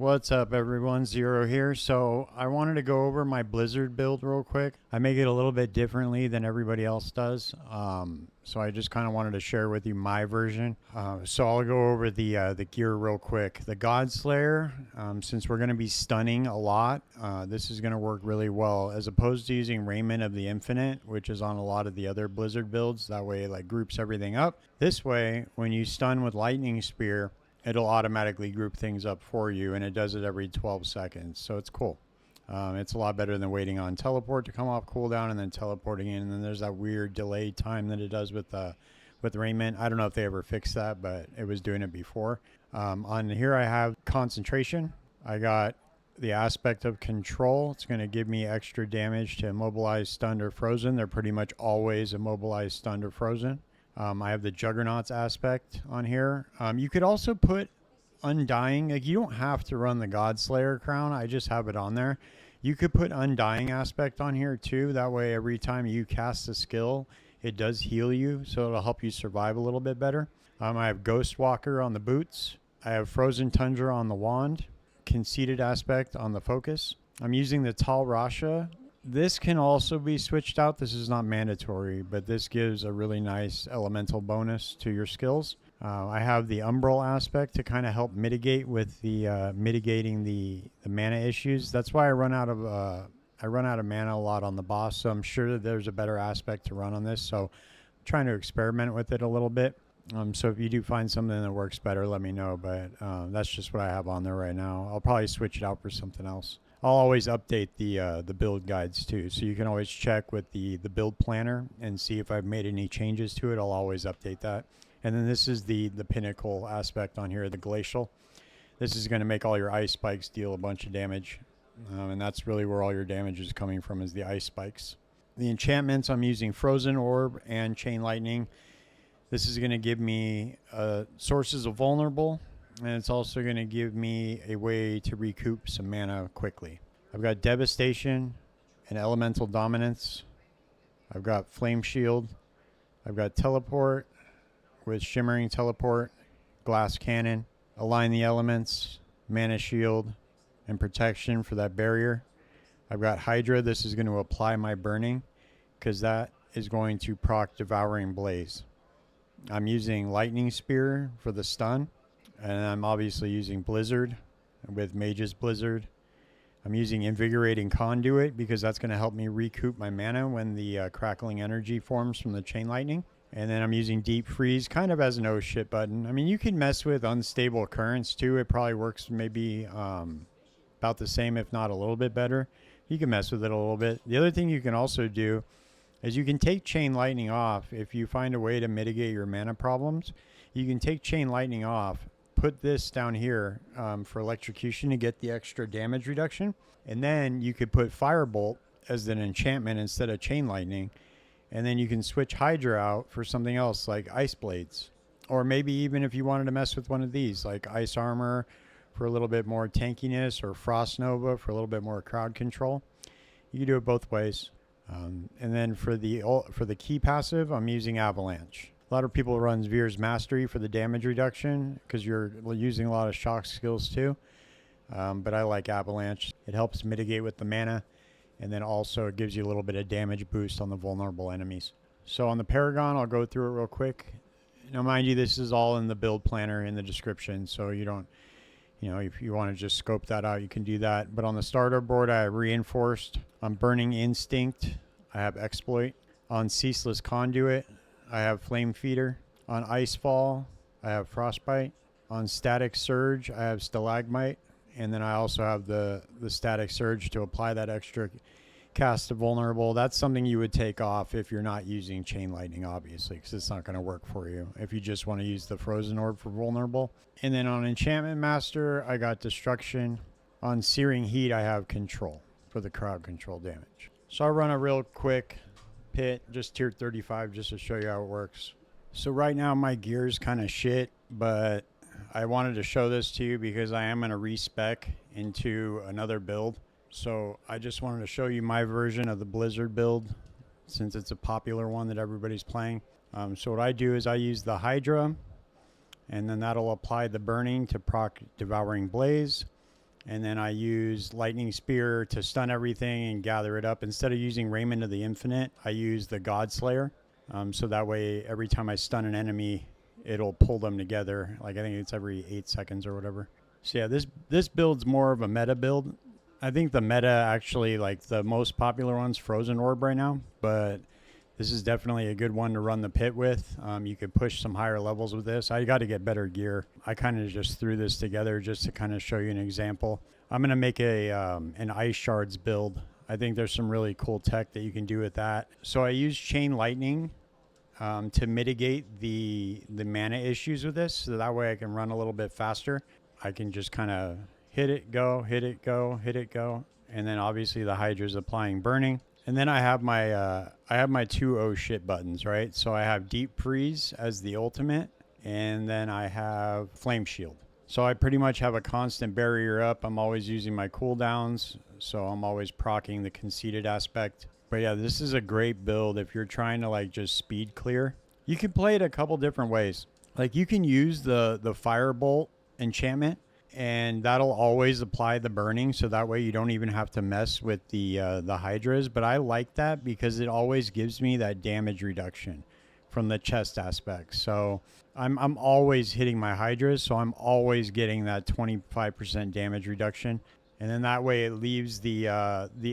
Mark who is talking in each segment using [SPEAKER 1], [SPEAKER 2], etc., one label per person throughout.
[SPEAKER 1] What's up everyone, Zero here. So I wanted to go over my Blizzard build real quick. I make it a little bit differently than everybody else does. So I just kind of wanted to share with you my version. So I'll go over the gear real quick. The Godslayer, since we're going to be stunning a lot, this is going to work really well as opposed to using Raiment of the Infinite, which is on a lot of the other Blizzard builds. That way it like groups everything up. This way, when you stun with Lightning Spear, it'll automatically group things up for you, and it does it every 12 seconds. So it's cool. It's a lot better than waiting on teleport to come off cooldown and then teleporting in. And then there's that weird delay time that it does with Raiment. I don't know if they ever fixed that, but it was doing it before. On here I have concentration. I got the aspect of control. It's going to give me extra damage to immobilize, stunned, or frozen. They're pretty much always immobilized, stunned, or frozen. I have the Juggernauts aspect on here. You could also put Undying. Like, you don't have to run the Godslayer crown. I just have it on there. You could put Undying aspect on here too. That way every time you cast a skill, it does heal you. So it'll help you survive a little bit better. I have Ghostwalker on the boots. I have Frozen Tundra on the wand. Conceited aspect on the focus. I'm using the Tal Rasha. This can also be switched out. This is not mandatory, but this gives a really nice elemental bonus to your skills. I have the Umbral aspect to kind of help mitigate with the mitigating the mana issues. That's why I run out of mana a lot on the boss. So I'm sure that there's a better aspect to run on this. So I'm trying to experiment with it a little bit. So if you do find something that works better, let me know. But that's just what I have on there right now. I'll probably switch it out for something else. I'll always update the build guides too, so you can always check with the build planner and see if I've made any changes to it. I'll always update that. And then this is the pinnacle aspect on here, the glacial. This is going to make all your ice spikes deal a bunch of damage, and that's really where all your damage is coming from, is the ice spikes. The enchantments, I'm using Frozen Orb and Chain Lightning. This is going to give me sources of vulnerable. And it's also going to give me a way to recoup some mana quickly. I've got Devastation and Elemental Dominance. I've got Flame Shield. I've got Teleport with Shimmering Teleport, Glass Cannon, Align the Elements, Mana Shield, and Protection for that barrier. I've got Hydra. This is going to apply my burning because that is going to proc Devouring Blaze. I'm using Lightning Spear for the stun. And I'm obviously using Blizzard with Mage's Blizzard. I'm using Invigorating Conduit because that's going to help me recoup my mana when the crackling energy forms from the Chain Lightning. And then I'm using Deep Freeze kind of as an oh shit button. I mean, you can mess with Unstable Currents too. It probably works maybe about the same, if not a little bit better. You can mess with it a little bit. The other thing you can also do is you can take Chain Lightning off. If you find a way to mitigate your mana problems, you can take Chain Lightning off. Put this down here for electrocution to get the extra damage reduction. And then you could put Firebolt as an enchantment instead of Chain Lightning. And then you can switch Hydra out for something else like Ice Blades. Or maybe even if you wanted to mess with one of these, like Ice Armor for a little bit more tankiness, or Frost Nova for a little bit more crowd control. You can do it both ways. And then for the key passive, I'm using Avalanche. A lot of people run Veer's Mastery for the damage reduction because you're using a lot of shock skills too. But I like Avalanche. It helps mitigate with the mana, and then also it gives you a little bit of damage boost on the vulnerable enemies. So on the Paragon, I'll go through it real quick. Now, mind you, this is all in the build planner in the description, so you don't, if you want to just scope that out, you can do that. But on the starter board, I have Reinforced. On Burning Instinct, I have Exploit. On Ceaseless Conduit, I have Flame Feeder. On Icefall, I have Frostbite. On Static Surge, I have Stalagmite. And then I also have the Static Surge to apply that extra cast of Vulnerable. That's something you would take off if you're not using Chain Lightning, obviously, because it's not going to work for you if you just want to use the Frozen Orb for Vulnerable. And then on Enchantment Master, I got Destruction. On Searing Heat, I have Control for the crowd control damage. So I'll run a real quick pit, just tier 35, just to show you how it works. So right now my gear is kind of shit, but I wanted to show this to you because I am going to respec into another build. So I just wanted to show you my version of the Blizzard build since it's a popular one that everybody's playing. So what I do is I use the Hydra, and then that'll apply the burning to proc Devouring Blaze. And then I use Lightning Spear to stun everything and gather it up. Instead of using Raymond of the Infinite, I use the God Slayer. So that way, every time I stun an enemy, it'll pull them together. Like, I think it's every 8 seconds or whatever. So yeah, this build's more of a meta build. I think the meta actually, like, the most popular one's Frozen Orb right now. But this is definitely a good one to run the pit with. You could push some higher levels with this. I got to get better gear. I kind of just threw this together just to kind of show you an example. I'm going to make an Ice Shards build. I think there's some really cool tech that you can do with that. So I use Chain Lightning to mitigate the mana issues with this. So that way I can run a little bit faster. I can just kind of hit it, go, hit it, go, hit it, go. And then obviously the Hydra's applying burning. And then I have my two oh shit buttons, right? So I have Deep Freeze as the ultimate, and then I have Flame Shield. So I pretty much have a constant barrier up. I'm always using my cooldowns, so I'm always proccing the conceited aspect. But yeah, this is a great build if you're trying to like just speed clear. You can play it a couple different ways. Like you can use the Firebolt enchantment, and that'll always apply the burning, so that way you don't even have to mess with the Hydras. But I like that because it always gives me that damage reduction from the chest aspect. So I'm always hitting my Hydras, so I'm always getting that 25% damage reduction. And then that way it leaves the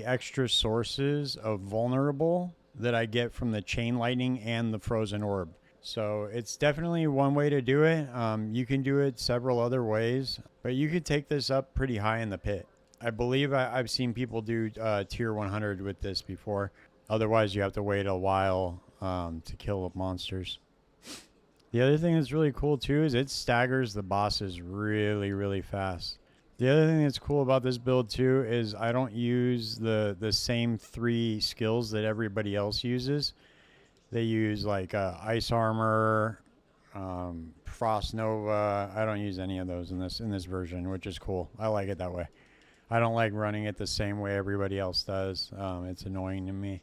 [SPEAKER 1] extra sources of vulnerable that I get from the Chain Lightning and the Frozen Orb. So it's definitely one way to do it. You can do it several other ways, but you could take this up pretty high in the pit. I believe I've seen people do tier 100 with this before. Otherwise, you have to wait a while to kill monsters. The other thing that's really cool too is it staggers the bosses really, really fast. The other thing that's cool about this build too is I don't use the same 3 skills that everybody else uses. They use like Ice Armor, Frost Nova. I don't use any of those in this version, which is cool. I like it that way. I don't like running it the same way everybody else does. It's annoying to me.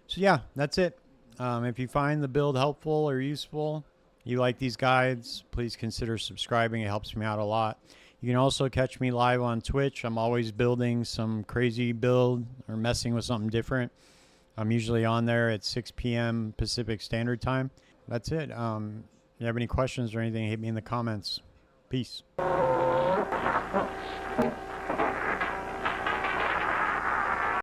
[SPEAKER 1] So yeah, that's it. If you find the build helpful or useful, you like these guides, please consider subscribing. It helps me out a lot. You can also catch me live on Twitch. I'm always building some crazy build or messing with something different. I'm usually on there at 6 p.m. Pacific Standard Time. That's it. If you have any questions or anything, hit me in the comments. Peace.